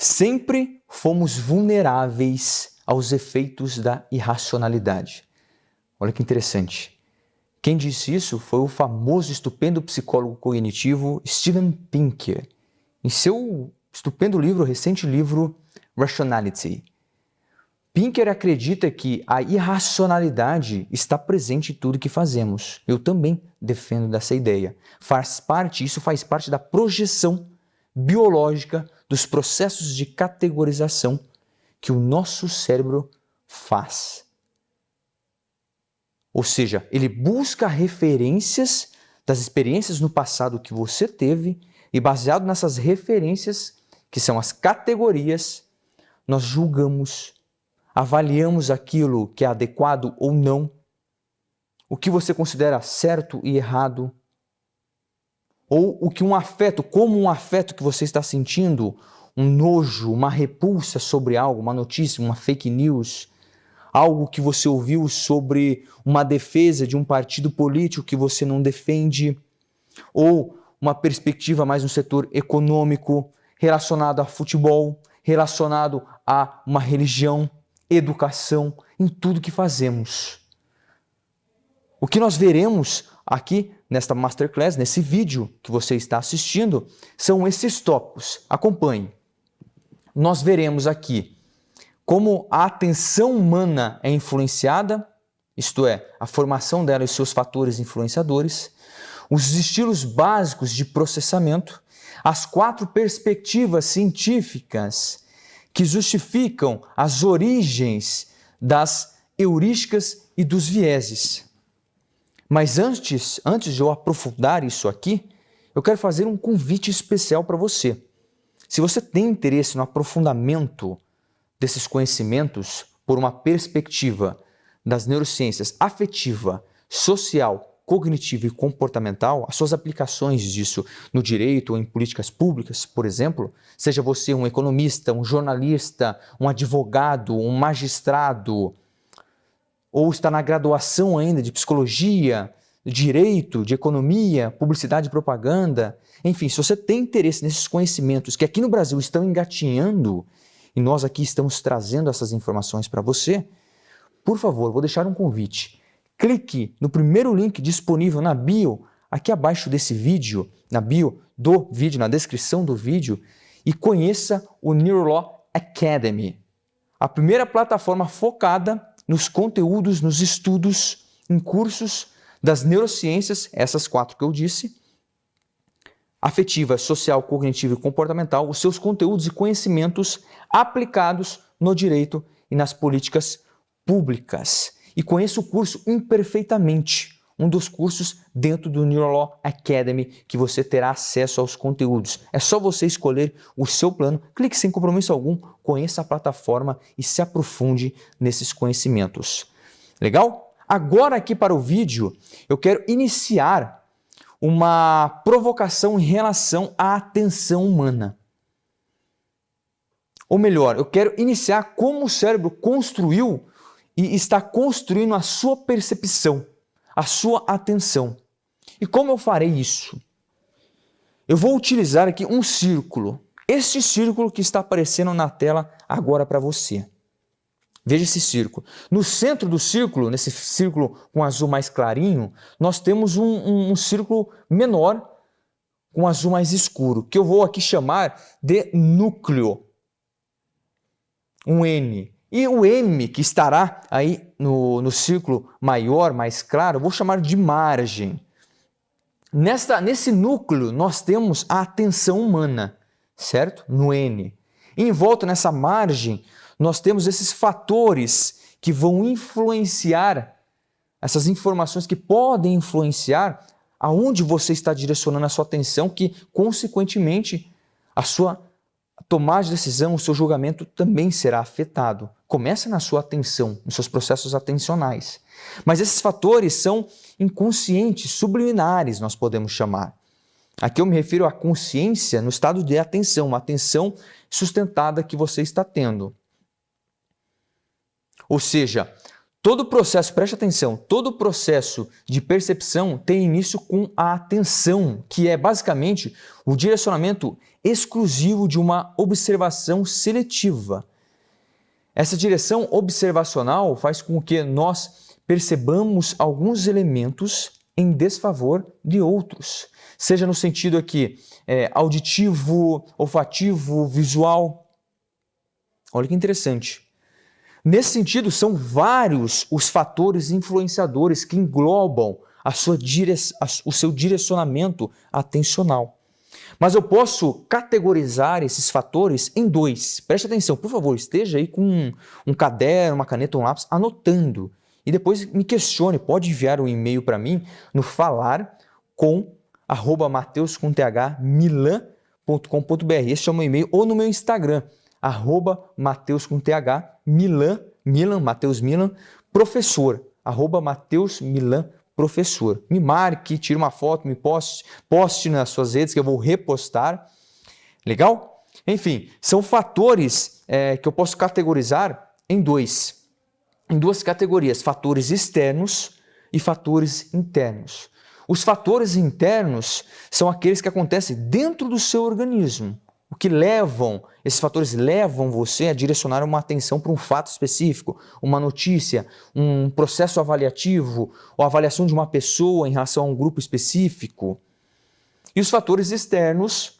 Sempre fomos vulneráveis aos efeitos da irracionalidade. Olha que interessante. Quem disse isso foi o famoso e estupendo psicólogo cognitivo Steven Pinker, em seu estupendo livro, recente livro, Rationality. Pinker acredita que a irracionalidade está presente em tudo que fazemos. Eu também defendo dessa ideia. Isso faz parte da projeção biológica dos processos de categorização que o nosso cérebro faz. Ou seja, ele busca referências das experiências no passado que você teve e baseado nessas referências, que são as categorias, nós julgamos, avaliamos aquilo que é adequado ou não, o que você considera certo e errado, ou o que como um afeto que você está sentindo, um nojo, uma repulsa sobre algo, uma notícia, uma fake news, algo que você ouviu sobre uma defesa de um partido político que você não defende, ou uma perspectiva mais no setor econômico, relacionado a futebol, relacionado a uma religião, educação, em tudo que fazemos. O que nós veremos aqui nesta Masterclass, nesse vídeo que você está assistindo, são esses tópicos. Acompanhe. Nós veremos aqui como a atenção humana é influenciada, isto é, a formação dela e seus fatores influenciadores, os estilos básicos de processamento, as 4 perspectivas científicas que justificam as origens das heurísticas e dos vieses. Mas antes de eu aprofundar isso aqui, eu quero fazer um convite especial para você. Se você tem interesse no aprofundamento desses conhecimentos por uma perspectiva das neurociências afetiva, social, cognitiva e comportamental, as suas aplicações disso no direito ou em políticas públicas, por exemplo, seja você um economista, um jornalista, um advogado, um magistrado, ou está na graduação ainda de psicologia, de direito, de economia, publicidade e propaganda, enfim, se você tem interesse nesses conhecimentos que aqui no Brasil estão engatinhando, e nós aqui estamos trazendo essas informações para você, por favor, vou deixar um convite. Clique no primeiro link disponível na bio, aqui abaixo desse vídeo, na bio do vídeo, na descrição do vídeo, e conheça o Neurolaw Academy, a primeira plataforma focada nos conteúdos, nos estudos, em cursos das neurociências, essas 4 que eu disse, afetiva, social, cognitiva e comportamental, os seus conteúdos e conhecimentos aplicados no direito e nas políticas públicas. E conheça o curso Imperfeitamente, um dos cursos dentro do Neurolaw Academy que você terá acesso aos conteúdos. É só você escolher o seu plano, clique sem compromisso algum, conheça a plataforma e se aprofunde nesses conhecimentos. Legal? Agora aqui para o vídeo, eu quero iniciar uma provocação em relação à atenção humana. Ou melhor, eu quero iniciar como o cérebro construiu e está construindo a sua percepção, a sua atenção. E como eu farei isso? Eu vou utilizar aqui um círculo. Este círculo que está aparecendo na tela agora para você. Veja esse círculo. No centro do círculo, nesse círculo com azul mais clarinho, nós temos um círculo menor com azul mais escuro, que eu vou aqui chamar de núcleo. Um N. E o M, que estará aí no círculo maior, mais claro, eu vou chamar de margem. Nesse núcleo, nós temos a atenção humana, certo? No N. E em volta nessa margem, nós temos esses fatores que vão influenciar, essas informações que podem influenciar aonde você está direcionando a sua atenção, que, consequentemente, a sua tomada de decisão, o seu julgamento também será afetado. Começa na sua atenção, nos seus processos atencionais. Mas esses fatores são inconscientes, subliminares, nós podemos chamar. Aqui eu me refiro à consciência no estado de atenção, uma atenção sustentada que você está tendo. Ou seja, todo o processo, preste atenção, todo o processo de percepção tem início com a atenção, que é basicamente o direcionamento exclusivo de uma observação seletiva. Essa direção observacional faz com que nós percebamos alguns elementos em desfavor de outros, seja no sentido aqui auditivo, olfativo, visual. Olha que interessante. Nesse sentido, são vários os fatores influenciadores que englobam o seu direcionamento atencional. Mas eu posso categorizar esses fatores em dois. Preste atenção, por favor, esteja aí com um caderno, uma caneta, um lápis, anotando. E depois me questione, pode enviar um e-mail para mim no falar@mateus.milan.com.br. Esse é o meu e-mail, ou no meu Instagram, @mateus.milan, Mateus Milan, professor, @Mateus Milan, professor. Me marque, tire uma foto, me poste nas suas redes que eu vou repostar. Legal? Enfim, são fatores que eu posso categorizar em duas categorias, fatores externos e fatores internos. Os fatores internos são aqueles que acontecem dentro do seu organismo. Esses fatores levam você a direcionar uma atenção para um fato específico, uma notícia, um processo avaliativo, ou avaliação de uma pessoa em relação a um grupo específico. E os fatores externos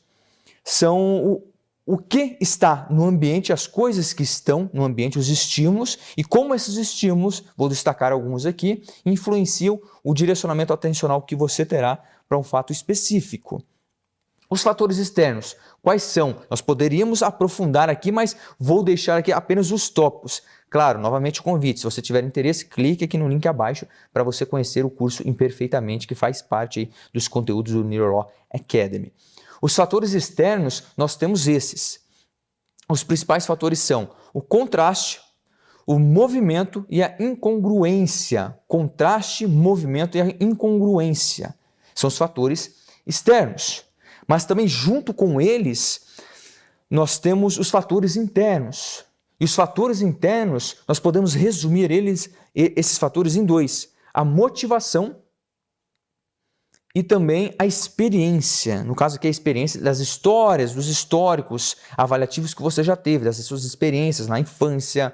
são o que está no ambiente, as coisas que estão no ambiente, os estímulos, e como esses estímulos, vou destacar alguns aqui, influenciam o direcionamento atencional que você terá para um fato específico. Os fatores externos, quais são? Nós poderíamos aprofundar aqui, mas vou deixar aqui apenas os tópicos. Claro, novamente o convite, se você tiver interesse, clique aqui no link abaixo para você conhecer o curso Imperfeitamente, que faz parte aí dos conteúdos do Neurolaw Academy. Os fatores externos, nós temos esses. Os principais fatores são o contraste, o movimento e a incongruência. Contraste, movimento e a incongruência são os fatores externos. Mas também junto com eles, nós temos os fatores internos. E os fatores internos, nós podemos resumir esses fatores em dois. A motivação e também a experiência. No caso aqui, a experiência das histórias, dos históricos avaliativos que você já teve, das suas experiências na infância,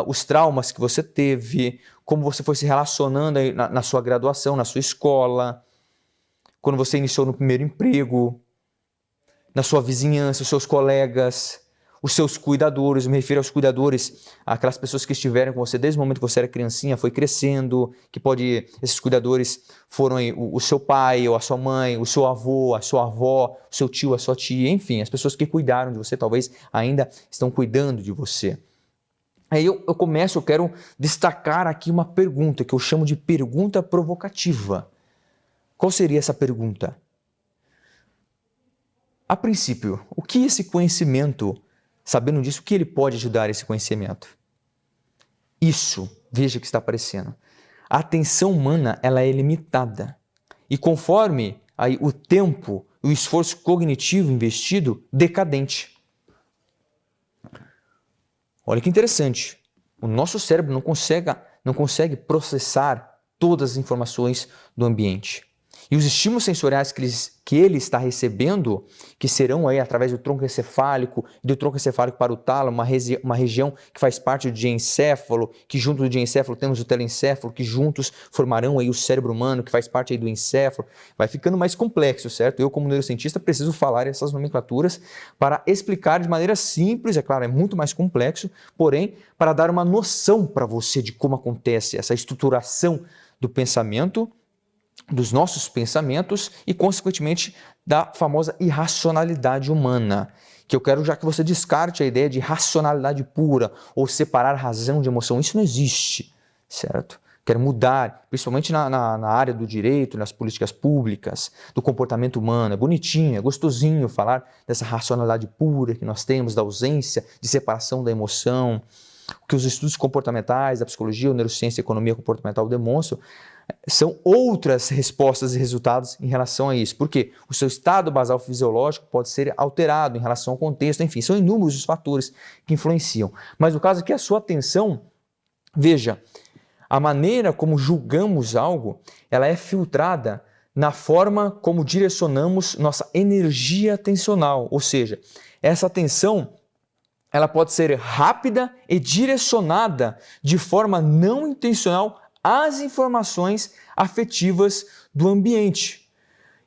os traumas que você teve, como você foi se relacionando aí na sua graduação, na sua escola, quando você iniciou no primeiro emprego, na sua vizinhança, os seus colegas, os seus cuidadores. Eu me refiro aos cuidadores, aquelas pessoas que estiveram com você desde o momento que você era criancinha, foi crescendo, esses cuidadores foram aí, o seu pai ou a sua mãe, o seu avô, a sua avó, o seu tio, a sua tia, enfim, as pessoas que cuidaram de você talvez ainda estão cuidando de você. Aí eu quero destacar aqui uma pergunta que eu chamo de pergunta provocativa. Qual seria essa pergunta? A princípio, o que esse conhecimento, sabendo disso, o que ele pode ajudar esse conhecimento? Isso, veja o que está aparecendo. A atenção humana, ela é limitada. E conforme aí, o tempo, o esforço cognitivo investido, decadente. Olha que interessante. O nosso cérebro não consegue processar todas as informações do ambiente. E os estímulos sensoriais que ele está recebendo, que serão aí através do tronco encefálico, do tronco encefálico para o tálamo, uma região que faz parte do diencéfalo, que junto do diencéfalo temos o telencéfalo, que juntos formarão aí o cérebro humano, que faz parte aí do encéfalo. Vai ficando mais complexo, certo? Eu, como neurocientista, preciso falar essas nomenclaturas para explicar de maneira simples, é claro, é muito mais complexo, porém, para dar uma noção para você de como acontece essa estruturação do pensamento, dos nossos pensamentos e, consequentemente, da famosa irracionalidade humana, que eu quero já que você descarte a ideia de racionalidade pura ou separar razão de emoção. Isso não existe, certo? Quero mudar, principalmente na área do direito, nas políticas públicas, do comportamento humano. É bonitinho, é gostosinho falar dessa racionalidade pura que nós temos, da ausência de separação da emoção. O que os estudos comportamentais, da psicologia, a neurociência e a economia comportamental demonstram são outras respostas e resultados em relação a isso. Porque o seu estado basal fisiológico pode ser alterado em relação ao contexto, enfim, são inúmeros os fatores que influenciam. Mas no caso aqui, a sua atenção, veja, a maneira como julgamos algo, ela é filtrada na forma como direcionamos nossa energia atencional, ou seja, essa atenção ela pode ser rápida e direcionada de forma não intencional às informações afetivas do ambiente.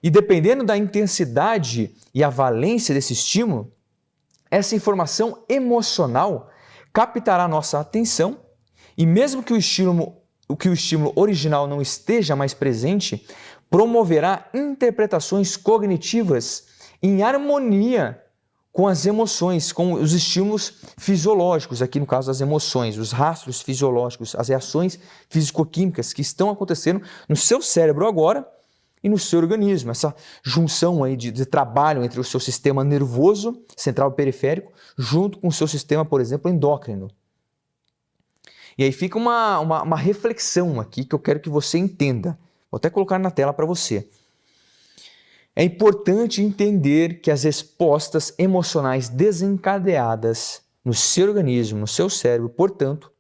E dependendo da intensidade e a valência desse estímulo, essa informação emocional captará nossa atenção e mesmo que o estímulo original não esteja mais presente, promoverá interpretações cognitivas em harmonia com as emoções, com os estímulos fisiológicos, aqui no caso das emoções, os rastros fisiológicos, as reações físico-químicas que estão acontecendo no seu cérebro agora e no seu organismo. Essa junção aí de trabalho entre o seu sistema nervoso, central e periférico, junto com o seu sistema, por exemplo, endócrino. E aí fica uma reflexão aqui que eu quero que você entenda. Vou até colocar na tela para você. É importante entender que as respostas emocionais desencadeadas no seu organismo, no seu cérebro, portanto,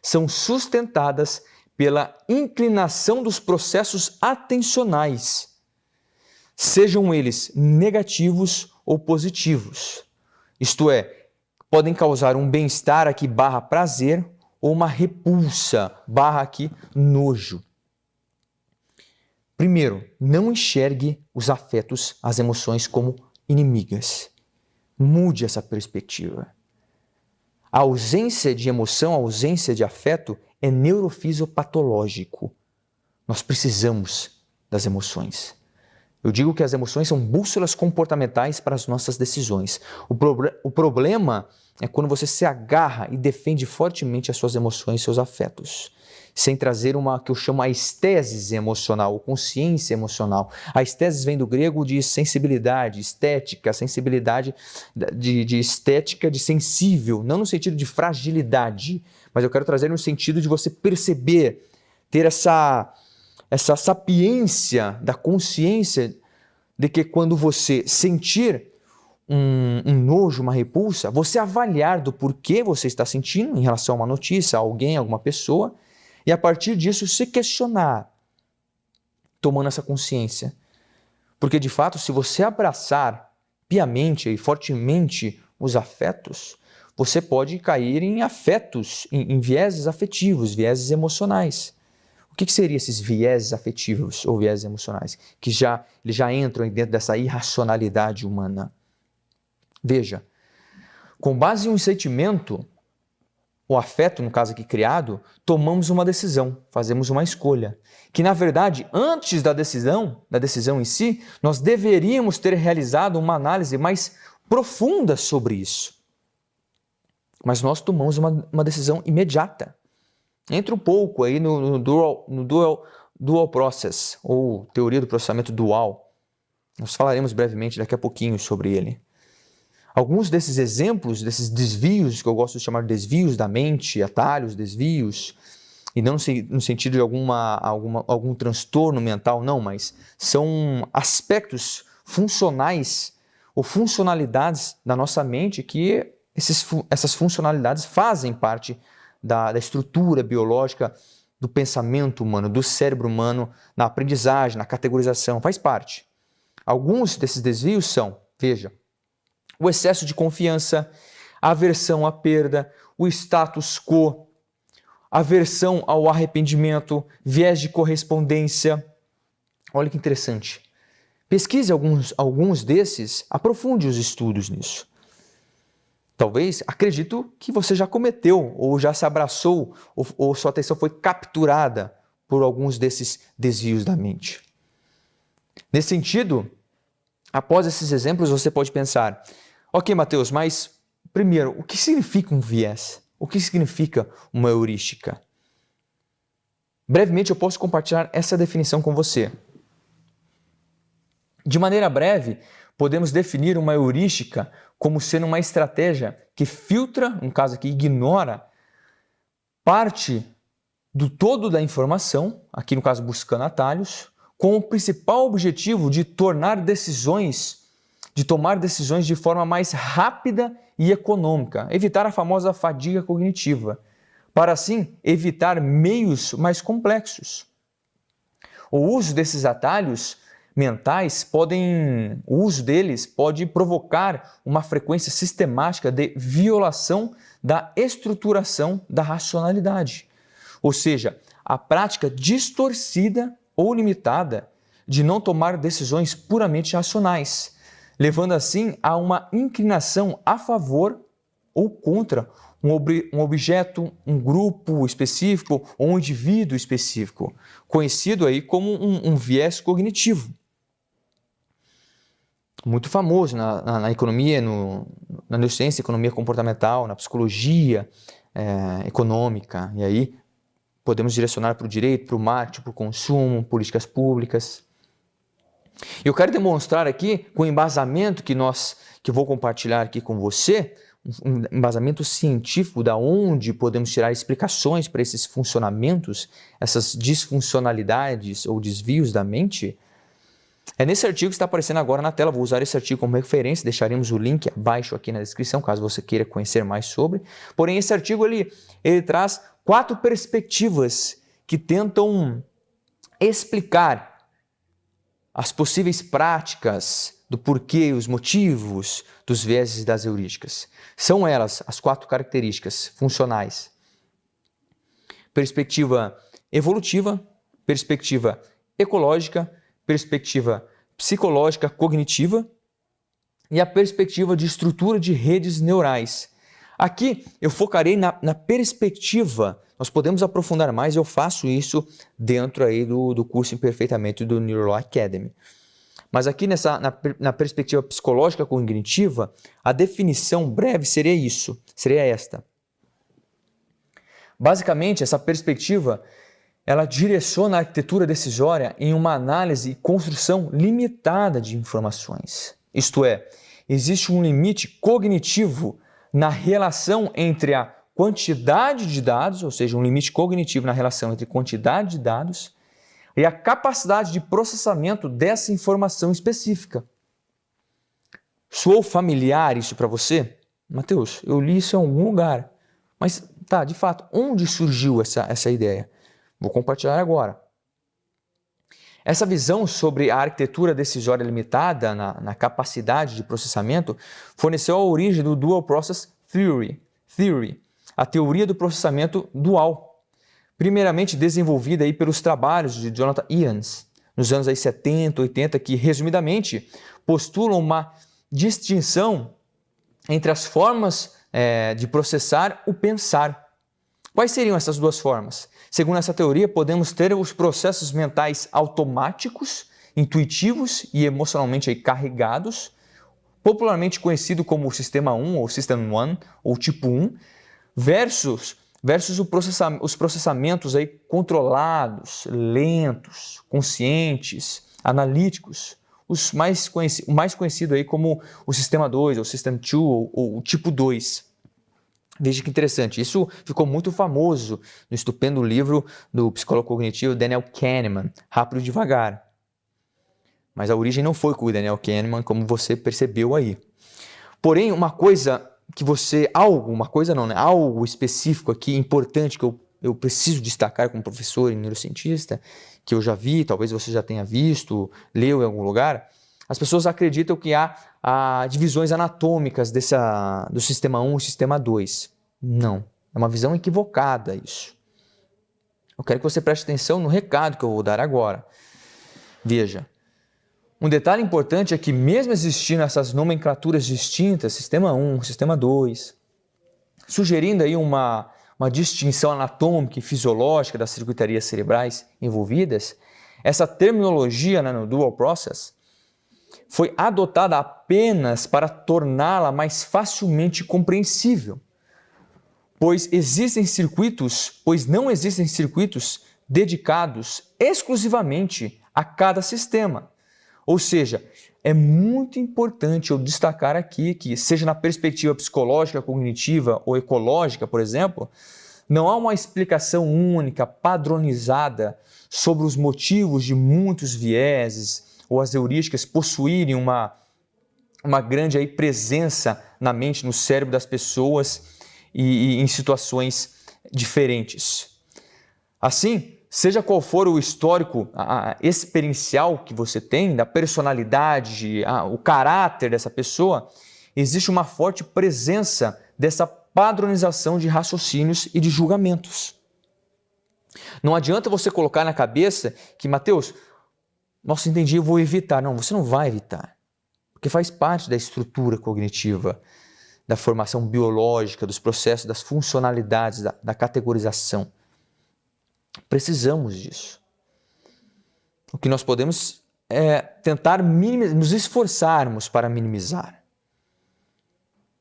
são sustentadas pela inclinação dos processos atencionais, sejam eles negativos ou positivos. Isto é, podem causar um bem-estar aqui barra prazer ou uma repulsa barra aqui nojo. Primeiro, não enxergue os afetos, as emoções como inimigas. Mude essa perspectiva. A ausência de emoção, a ausência de afeto é neurofisiopatológico. Nós precisamos das emoções. Eu digo que as emoções são bússolas comportamentais para as nossas decisões. O problema é quando você se agarra e defende fortemente as suas emoções, seus afetos, sem trazer uma que eu chamo a estesis emocional, ou consciência emocional. A estesis vem do grego de sensibilidade, estética, sensibilidade de estética, de sensível, não no sentido de fragilidade, mas eu quero trazer no sentido de você perceber, ter essa sapiência da consciência de que quando você sentir um nojo, uma repulsa, você avaliar do porquê você está sentindo em relação a uma notícia, a alguém, a alguma pessoa, e a partir disso se questionar, tomando essa consciência. Porque de fato, se você abraçar piamente e fortemente os afetos, você pode cair em afetos, em vieses afetivos, vieses emocionais. O que seriam esses vieses afetivos ou vieses emocionais? Que eles já entram dentro dessa irracionalidade humana. Veja, com base em um sentimento, o afeto, no caso aqui criado, tomamos uma decisão, fazemos uma escolha. Que na verdade, antes da decisão em si, nós deveríamos ter realizado uma análise mais profunda sobre isso. Mas nós tomamos uma decisão imediata. Entra um pouco aí no dual process, ou teoria do processamento dual. Nós falaremos brevemente daqui a pouquinho sobre ele. Alguns desses exemplos, desses desvios, que eu gosto de chamar de desvios da mente, atalhos, desvios, e não no sentido de algum transtorno mental, não, mas são aspectos funcionais ou funcionalidades da nossa mente que essas funcionalidades fazem parte da estrutura biológica do pensamento humano, do cérebro humano, na aprendizagem, na categorização, faz parte. Alguns desses desvios são, veja, o excesso de confiança, a aversão à perda, o status quo, aversão ao arrependimento, viés de correspondência. Olha que interessante. Pesquise alguns desses, aprofunde os estudos nisso. Talvez, acredito que você já cometeu ou já se abraçou ou sua atenção foi capturada por alguns desses desvios da mente. Nesse sentido, após esses exemplos, você pode pensar, ok, Mateus, mas primeiro, o que significa um viés? O que significa uma heurística? Brevemente, eu posso compartilhar essa definição com você. De maneira breve, podemos definir uma heurística como sendo uma estratégia que filtra, no caso aqui, ignora parte do todo da informação, aqui no caso buscando atalhos, com o principal objetivo de tomar decisões de forma mais rápida e econômica, evitar a famosa fadiga cognitiva, para assim evitar meios mais complexos. O uso desses atalhos mentais o uso deles pode provocar uma frequência sistemática de violação da estruturação da racionalidade. Ou seja, a prática distorcida ou limitada de não tomar decisões puramente racionais, levando assim a uma inclinação a favor ou contra um objeto, um grupo específico ou um indivíduo específico, conhecido aí como um viés cognitivo. Muito famoso na economia, na neurociência, economia comportamental, na psicologia econômica, e aí podemos direcionar para o direito, para o marketing, para o consumo, políticas públicas. Eu quero demonstrar aqui, com o embasamento que eu vou compartilhar aqui com você, um embasamento científico da onde podemos tirar explicações para esses funcionamentos, essas disfuncionalidades ou desvios da mente. É nesse artigo que está aparecendo agora na tela. Vou usar esse artigo como referência, deixaremos o link abaixo aqui na descrição, caso você queira conhecer mais sobre. Porém, esse artigo ele traz 4 perspectivas que tentam explicar as possíveis práticas do porquê, os motivos dos vieses das heurísticas. São elas as 4 características funcionais: perspectiva evolutiva, perspectiva ecológica, perspectiva psicológica cognitiva e a perspectiva de estrutura de redes neurais. Aqui eu focarei na perspectiva. Nós podemos aprofundar mais, eu faço isso dentro aí do curso Imperfeitamente do Neurolaw Academy. Mas aqui na perspectiva psicológica cognitiva, a definição breve seria esta. Basicamente, essa perspectiva, ela direciona a arquitetura decisória em uma análise e construção limitada de informações. Isto é, existe um limite cognitivo na relação entre a quantidade de dados, ou seja, um limite cognitivo na relação entre quantidade de dados e a capacidade de processamento dessa informação específica. Soou familiar isso para você? Mateus, eu li isso em algum lugar. Mas, de fato, onde surgiu essa ideia? Vou compartilhar agora. Essa visão sobre a arquitetura decisória limitada na capacidade de processamento forneceu a origem do Dual Process Theory, a teoria do processamento dual, primeiramente desenvolvida aí pelos trabalhos de Jonathan Ians, nos anos 70, 80, que, resumidamente, postulam uma distinção entre as formas de processar o pensar. Quais seriam essas 2 formas? Segundo essa teoria, podemos ter os processos mentais automáticos, intuitivos e emocionalmente carregados, popularmente conhecido como o Sistema 1 ou System 1 ou Tipo 1, versus os processamentos controlados, lentos, conscientes, analíticos, o mais conhecido como o Sistema 2 ou System 2 ou Tipo 2. Veja que interessante, isso ficou muito famoso no estupendo livro do psicólogo cognitivo Daniel Kahneman, Rápido e Devagar. Mas a origem não foi com o Daniel Kahneman, como você percebeu aí. Porém, algo específico aqui, importante, que eu preciso destacar como professor e neurocientista, que eu já vi, talvez você já tenha visto, leu em algum lugar, as pessoas acreditam que há divisões anatômicas do Sistema 1 e Sistema 2. Não, é uma visão equivocada isso. Eu quero que você preste atenção no recado que eu vou dar agora. Veja, um detalhe importante é que mesmo existindo essas nomenclaturas distintas, Sistema 1, Sistema 2, sugerindo aí uma distinção anatômica e fisiológica das circuitarias cerebrais envolvidas, essa terminologia no Dual Process foi adotada apenas para torná-la mais facilmente compreensível, pois não existem circuitos dedicados exclusivamente a cada sistema. Ou seja, é muito importante eu destacar aqui que, seja na perspectiva psicológica, cognitiva ou ecológica, por exemplo, não há uma explicação única, padronizada sobre os motivos de muitos vieses ou as heurísticas possuírem uma grande presença na mente, no cérebro das pessoas e em situações diferentes. Assim, seja qual for o histórico experiencial que você tem, da personalidade, o caráter dessa pessoa, existe uma forte presença dessa padronização de raciocínios e de julgamentos. Não adianta você colocar na cabeça que, Mateus, nossa, entendi, eu vou evitar. Não, você não vai evitar, porque faz parte da estrutura cognitiva, da formação biológica, dos processos, das funcionalidades, da categorização. Precisamos disso. O que nós podemos é tentar nos esforçarmos para minimizar.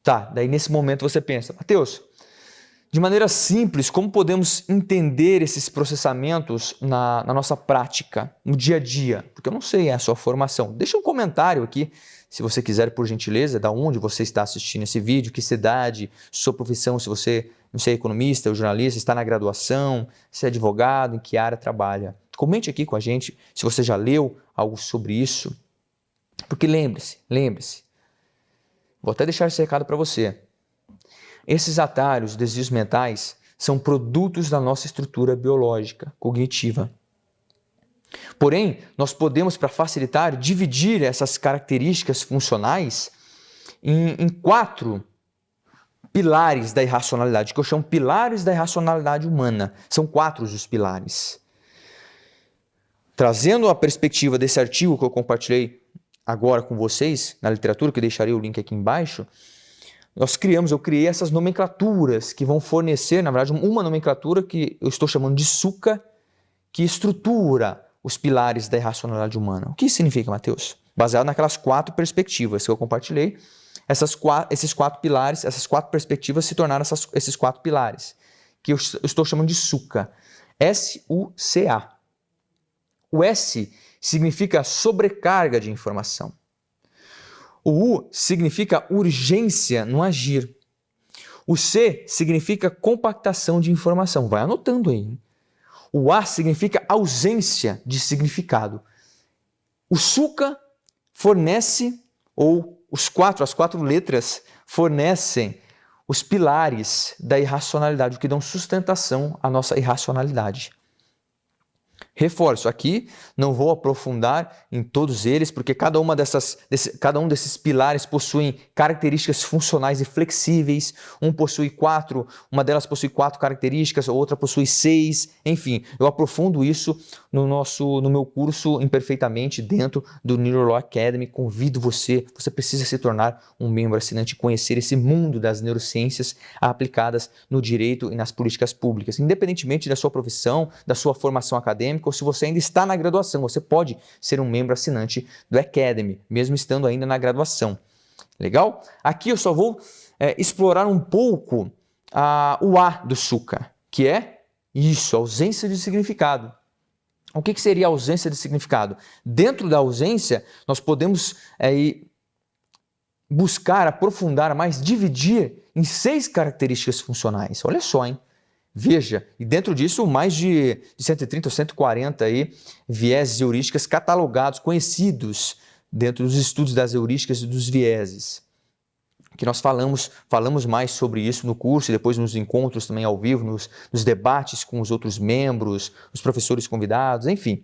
Tá, daí nesse momento você pensa, Mateus, de maneira simples, como podemos entender esses processamentos na nossa prática, no dia a dia? Porque eu não sei a sua formação. Deixa um comentário aqui, se você quiser, por gentileza, da onde você está assistindo esse vídeo, que cidade, sua profissão, se você, não sei, é economista ou jornalista, está na graduação, se é advogado, em que área trabalha. Comente aqui com a gente se você já leu algo sobre isso. Porque lembre-se, vou até deixar esse recado para você. Esses atalhos, desvios mentais, são produtos da nossa estrutura biológica, cognitiva. Porém, nós podemos, para facilitar, dividir essas características funcionais em 4 pilares da irracionalidade, que eu chamo pilares da irracionalidade humana. São 4 os pilares. Trazendo a perspectiva desse artigo que eu compartilhei agora com vocês, na literatura, que eu deixarei o link aqui embaixo, eu criei essas nomenclaturas que vão fornecer, na verdade, uma nomenclatura que eu estou chamando de SUCA, que estrutura os pilares da irracionalidade humana. O que isso significa, Mateus? Baseado naquelas 4 perspectivas que eu compartilhei, esses 4 pilares, essas 4 perspectivas se tornaram esses 4 pilares, que eu estou chamando de SUCA. S-U-C-A. O S significa sobrecarga de informação. O U significa urgência no agir. O C significa compactação de informação. Vai anotando aí. Hein? O A significa ausência de significado. O SUCA fornece, ou as 4 letras fornecem os pilares da irracionalidade, o que dão sustentação à nossa irracionalidade. Reforço aqui, não vou aprofundar em todos eles, porque cada um desses pilares possuem características funcionais e flexíveis. Um possui 4, uma delas possui 4 características, a outra possui 6. Enfim, eu aprofundo isso no meu curso Imperfeitamente dentro do Neurolaw Academy. Convido você precisa se tornar um membro assinante e conhecer esse mundo das neurociências aplicadas no direito e nas políticas públicas. Independentemente da sua profissão, da sua formação acadêmica, ou se você ainda está na graduação, você pode ser um membro assinante do Academy, mesmo estando ainda na graduação. Legal? Aqui eu só vou explorar um pouco o A do SUCA, que é isso, ausência de significado. O que seria a ausência de significado? Dentro da ausência, nós podemos buscar, aprofundar mais, dividir em 6 características funcionais. Olha só, hein? Veja, e dentro disso mais de 130 ou 140 vieses heurísticas catalogados, conhecidos dentro dos estudos das heurísticas e dos vieses. Que nós falamos mais sobre isso no curso e depois nos encontros também ao vivo, nos debates com os outros membros, os professores convidados, enfim.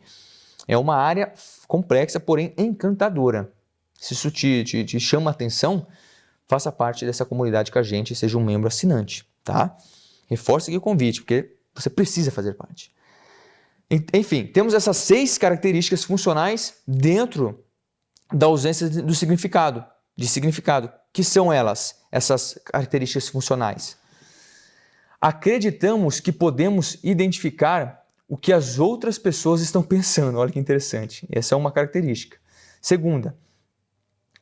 É uma área complexa, porém encantadora. Se isso te chama a atenção, faça parte dessa comunidade com a gente e seja um membro assinante, tá? Reforce aqui o convite, porque você precisa fazer parte. Enfim, temos essas 6 características funcionais dentro da ausência de significado. Que são essas características funcionais? Acreditamos que podemos identificar o que as outras pessoas estão pensando. Olha que interessante. Essa é uma característica. Segunda,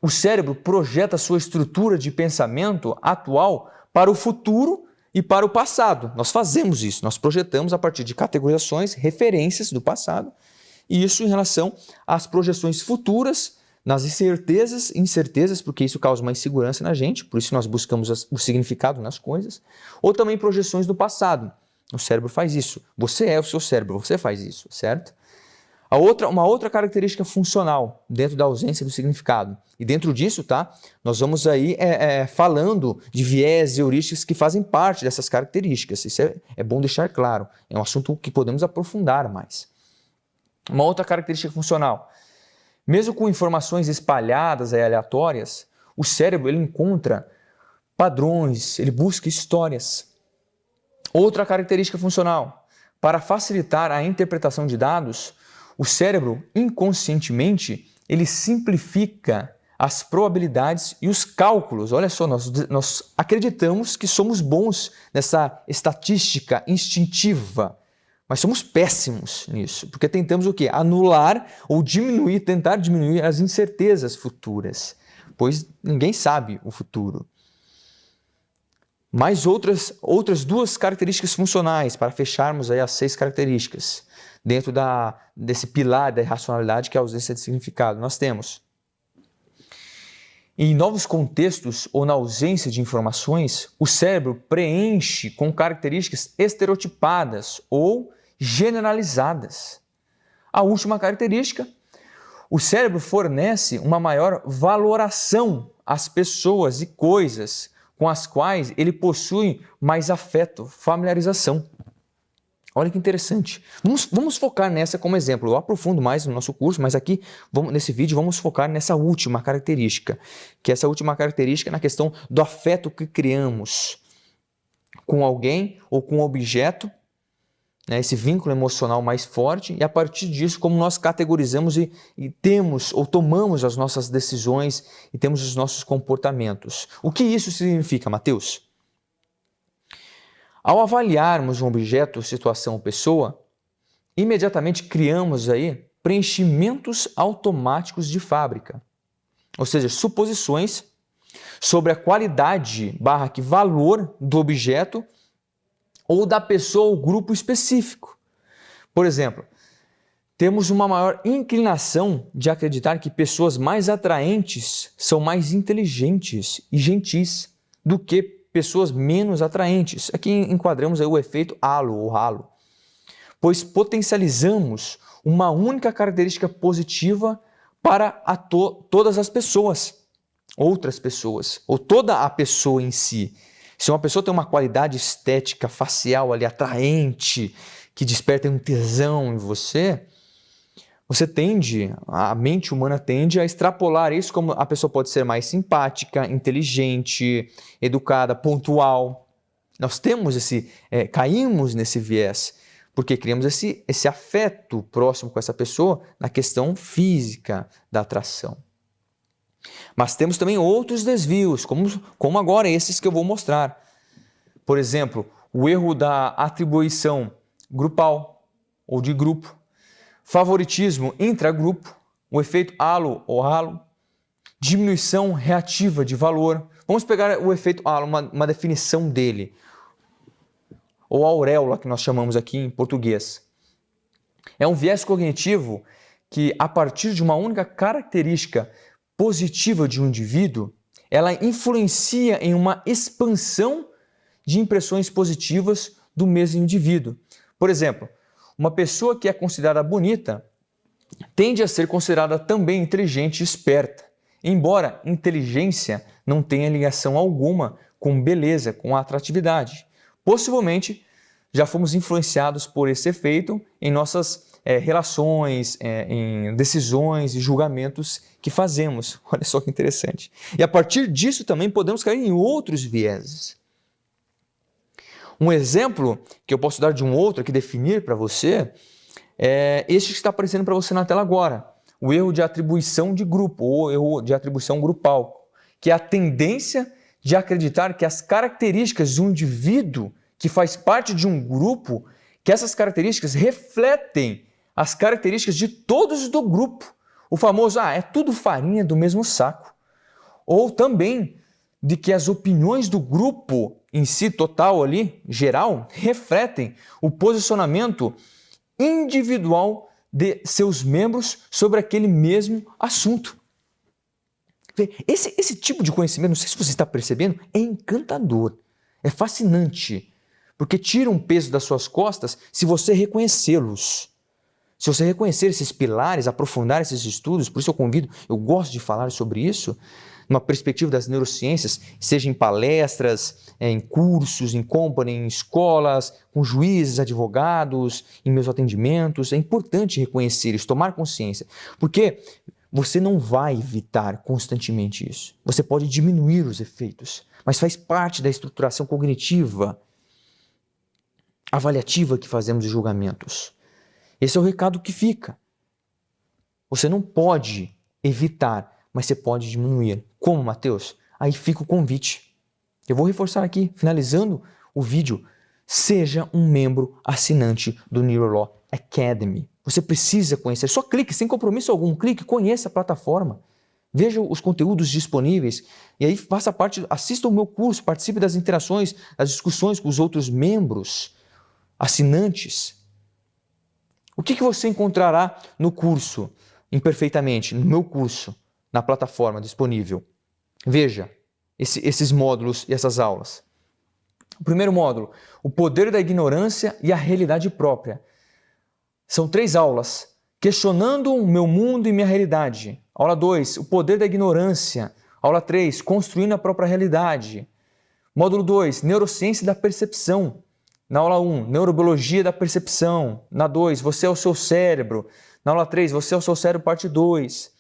o cérebro projeta sua estrutura de pensamento atual para o futuro e para o passado. Nós fazemos isso, nós projetamos a partir de categorizações, referências do passado, e isso em relação às projeções futuras, nas incertezas, porque isso causa uma insegurança na gente, por isso nós buscamos o significado nas coisas, ou também projeções do passado. O cérebro faz isso. Você é o seu cérebro, você faz isso, certo? Uma outra característica funcional dentro da ausência do significado. E dentro disso, tá? Nós vamos aí falando de viés e heurísticas que fazem parte dessas características. Isso é bom deixar claro. É um assunto que podemos aprofundar mais. Uma outra característica funcional. Mesmo com informações espalhadas e aleatórias, o cérebro ele encontra padrões, ele busca histórias. Outra característica funcional. Para facilitar a interpretação de dados, o cérebro, inconscientemente, ele simplifica as probabilidades e os cálculos. Olha só, nós acreditamos que somos bons nessa estatística instintiva, mas somos péssimos nisso, porque tentamos o quê? Anular ou tentar diminuir as incertezas futuras, pois ninguém sabe o futuro. Mais outras duas características funcionais, para fecharmos aí as 6 características, dentro desse pilar da irracionalidade que é a ausência de significado. Nós temos, em novos contextos ou na ausência de informações, o cérebro preenche com características estereotipadas ou generalizadas. A última característica, o cérebro fornece uma maior valoração às pessoas e coisas com as quais ele possui mais afeto, familiarização. Olha que interessante. Vamos focar nessa como exemplo. Eu aprofundo mais no nosso curso, mas aqui, nesse vídeo, vamos focar nessa última característica, que é essa última característica na questão do afeto que criamos com alguém ou com um objeto, né, esse vínculo emocional mais forte, e a partir disso, como nós categorizamos e temos ou tomamos as nossas decisões e temos os nossos comportamentos. O que isso significa, Mateus? Ao avaliarmos um objeto, situação ou pessoa, imediatamente criamos aí preenchimentos automáticos de fábrica, ou seja, suposições sobre a qualidade / valor do objeto ou da pessoa ou grupo específico. Por exemplo, temos uma maior inclinação de acreditar que pessoas mais atraentes são mais inteligentes e gentis do que pessoas menos atraentes. Aqui enquadramos aí o efeito halo ou halo, pois potencializamos uma única característica positiva para todas as pessoas, outras pessoas, ou toda a pessoa em si. Se uma pessoa tem uma qualidade estética, facial ali atraente, que desperta um tesão em você, a mente humana tende a extrapolar isso como a pessoa pode ser mais simpática, inteligente, educada, pontual. Nós temos caímos nesse viés, porque criamos esse afeto próximo com essa pessoa na questão física da atração. Mas temos também outros desvios, como agora esses que eu vou mostrar. Por exemplo, o erro da atribuição grupal ou de grupo, favoritismo intragrupo, o efeito halo ou halo, diminuição reativa de valor. Vamos pegar o efeito halo, uma definição dele, ou auréola, que nós chamamos aqui em português. É um viés cognitivo que, a partir de uma única característica positiva de um indivíduo, ela influencia em uma expansão de impressões positivas do mesmo indivíduo. Por exemplo, uma pessoa que é considerada bonita tende a ser considerada também inteligente e esperta, embora inteligência não tenha ligação alguma com beleza, com atratividade. Possivelmente, já fomos influenciados por esse efeito em nossas relações, em decisões e julgamentos que fazemos. Olha só que interessante. E a partir disso também podemos cair em outros vieses. Um exemplo que eu posso dar de um outro aqui, definir para você, é este que está aparecendo para você na tela agora. O erro de atribuição de grupo, ou erro de atribuição grupal, que é a tendência de acreditar que as características de um indivíduo que faz parte de um grupo, que essas características refletem as características de todos do grupo. O famoso, é tudo farinha do mesmo saco. Ou também de que as opiniões do grupo em si, total ali, geral, refletem o posicionamento individual de seus membros sobre aquele mesmo assunto. Esse tipo de conhecimento, não sei se você está percebendo, é encantador, é fascinante, porque tira um peso das suas costas se você reconhecê-los. Se você reconhecer esses pilares, aprofundar esses estudos, por isso eu gosto de falar sobre isso, numa perspectiva das neurociências, seja em palestras, em cursos, em company, em escolas, com juízes, advogados, em meus atendimentos. É importante reconhecer isso, tomar consciência, porque você não vai evitar constantemente isso. Você pode diminuir os efeitos, mas faz parte da estruturação cognitiva, avaliativa que fazemos de julgamentos. Esse é o recado que fica. Você não pode evitar, mas você pode diminuir. Como, Matheus? Aí fica o convite. Eu vou reforçar aqui, finalizando o vídeo. Seja um membro assinante do Neurolaw Academy. Você precisa conhecer. Só clique, sem compromisso algum. Clique, conheça a plataforma. Veja os conteúdos disponíveis. E aí faça parte, assista o meu curso, participe das interações, das discussões com os outros membros assinantes. O que você encontrará no curso, imperfeitamente, no meu curso, na plataforma disponível? Veja esses módulos e essas aulas. O primeiro módulo, o poder da ignorância e a realidade própria. São 3 aulas, questionando o meu mundo e minha realidade. Aula 2, o poder da ignorância. Aula 3, construindo a própria realidade. Módulo 2, neurociência da percepção. Na aula 1, neurobiologia da percepção. Na 2, você é o seu cérebro. Na aula 3, você é o seu cérebro, parte 2.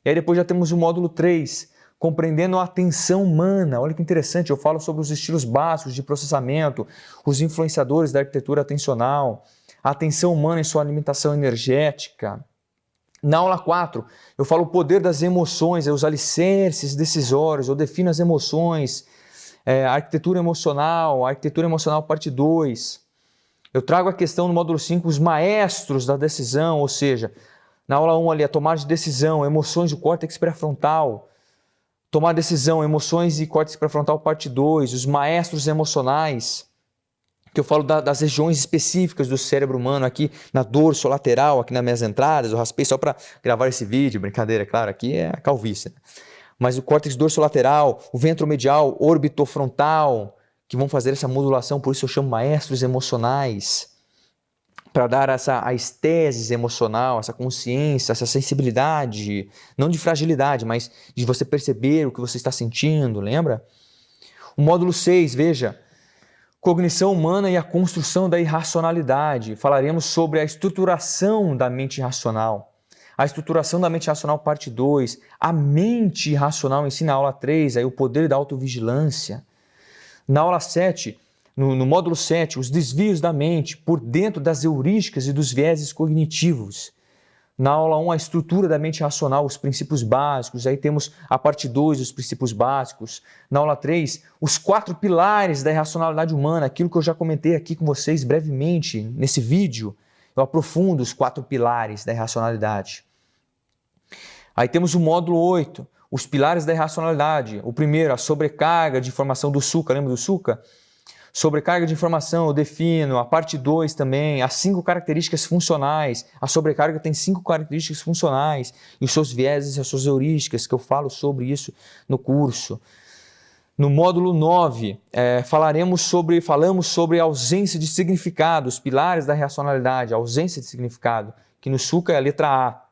E aí depois já temos o módulo 3, compreendendo a atenção humana. Olha que interessante, eu falo sobre os estilos básicos de processamento, os influenciadores da arquitetura atencional, a atenção humana em sua alimentação energética. Na aula 4, eu falo o poder das emoções, os alicerces decisórios, eu defino as emoções, a arquitetura emocional parte 2. Eu trago a questão no módulo 5, os maestros da decisão, ou seja, na aula 1 ali, a tomada de decisão, emoções do córtex pré-frontal, tomar decisão, emoções e córtex pré-frontal, parte 2, os maestros emocionais, que eu falo das regiões específicas do cérebro humano, aqui na dorsolateral, aqui nas minhas entradas, eu raspei só para gravar esse vídeo, brincadeira, claro, aqui é a calvície, né? Mas o córtex dorsolateral, o ventromedial, orbitofrontal, que vão fazer essa modulação, por isso eu chamo maestros emocionais, para dar essa aesthesis emocional, essa consciência, essa sensibilidade, não de fragilidade, mas de você perceber o que você está sentindo, lembra? O módulo 6, veja, cognição humana e a construção da irracionalidade. Falaremos sobre a estruturação da mente racional. A estruturação da mente racional, parte 2. A mente racional em si, na aula 3, aí o poder da autovigilância. Na aula 7, no módulo 7, os desvios da mente por dentro das heurísticas e dos vieses cognitivos. Na aula 1, a estrutura da mente racional, os princípios básicos. Aí temos a parte 2, os princípios básicos. Na aula 3, os 4 pilares da irracionalidade humana, aquilo que eu já comentei aqui com vocês brevemente nesse vídeo. Eu aprofundo os 4 pilares da irracionalidade. Aí temos o módulo 8, os pilares da irracionalidade. O primeiro, a sobrecarga de informação do Suca, lembra do Suca? Sobrecarga de informação, eu defino. A parte 2 também, as 5 características funcionais. A sobrecarga tem 5 características funcionais. E os seus vieses e as suas heurísticas, que eu falo sobre isso no curso. No módulo 9, falamos sobre a ausência de significado, os pilares da irracionalidade, a ausência de significado, que no Suca é a letra A,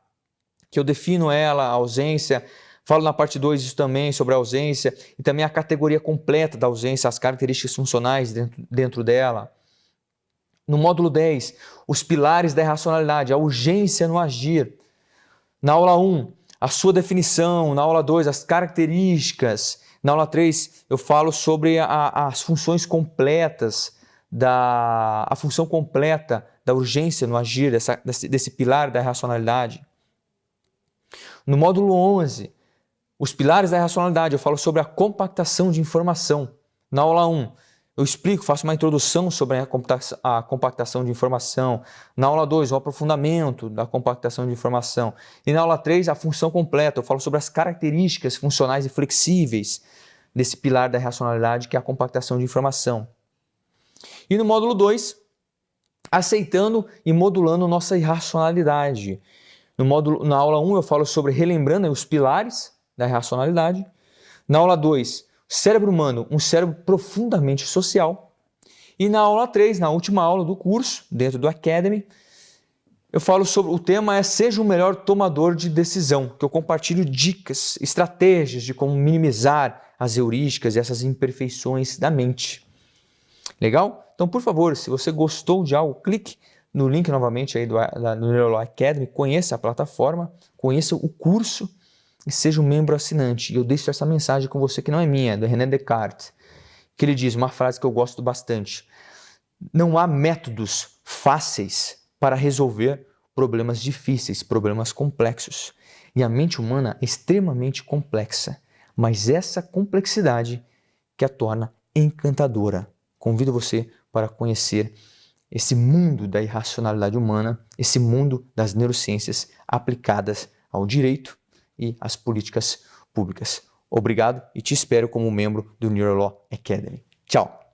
que eu defino ela, a ausência. Falo na parte 2 isso também, sobre a ausência, e também a categoria completa da ausência, as características funcionais dentro dela. No módulo 10, os pilares da irracionalidade, a urgência no agir. Na aula 1, a sua definição. Na aula 2, as características. Na aula 3, eu falo sobre as funções completas, a função completa da urgência no agir, desse pilar da irracionalidade. No módulo 11, os pilares da irracionalidade, eu falo sobre a compactação de informação. Na aula 1, eu explico, faço uma introdução sobre a compactação de informação. Na aula 2, o aprofundamento da compactação de informação. E na aula 3, a função completa, eu falo sobre as características funcionais e flexíveis desse pilar da irracionalidade, que é a compactação de informação. E no módulo 2, aceitando e modulando nossa irracionalidade. Na aula 1 eu falo sobre relembrando os pilares da irracionalidade. Na aula 2, cérebro humano, um cérebro profundamente social. E na aula 3, na última aula do curso, dentro do Academy, eu falo sobre o tema seja o melhor tomador de decisão, que eu compartilho dicas, estratégias de como minimizar as heurísticas e essas imperfeições da mente. Legal? Então, por favor, se você gostou de algo, clique no link novamente aí do NeuroLaw Academy, conheça a plataforma, conheça o curso e seja um membro assinante. E eu deixo essa mensagem com você que não é minha, é do René Descartes, que ele diz uma frase que eu gosto bastante: não há métodos fáceis para resolver problemas difíceis, problemas complexos. E a mente humana é extremamente complexa, mas essa complexidade que a torna encantadora. Convido você para conhecer esse mundo da irracionalidade humana, esse mundo das neurociências aplicadas ao direito e às políticas públicas. Obrigado e te espero como membro do NeuroLaw Academy. Tchau!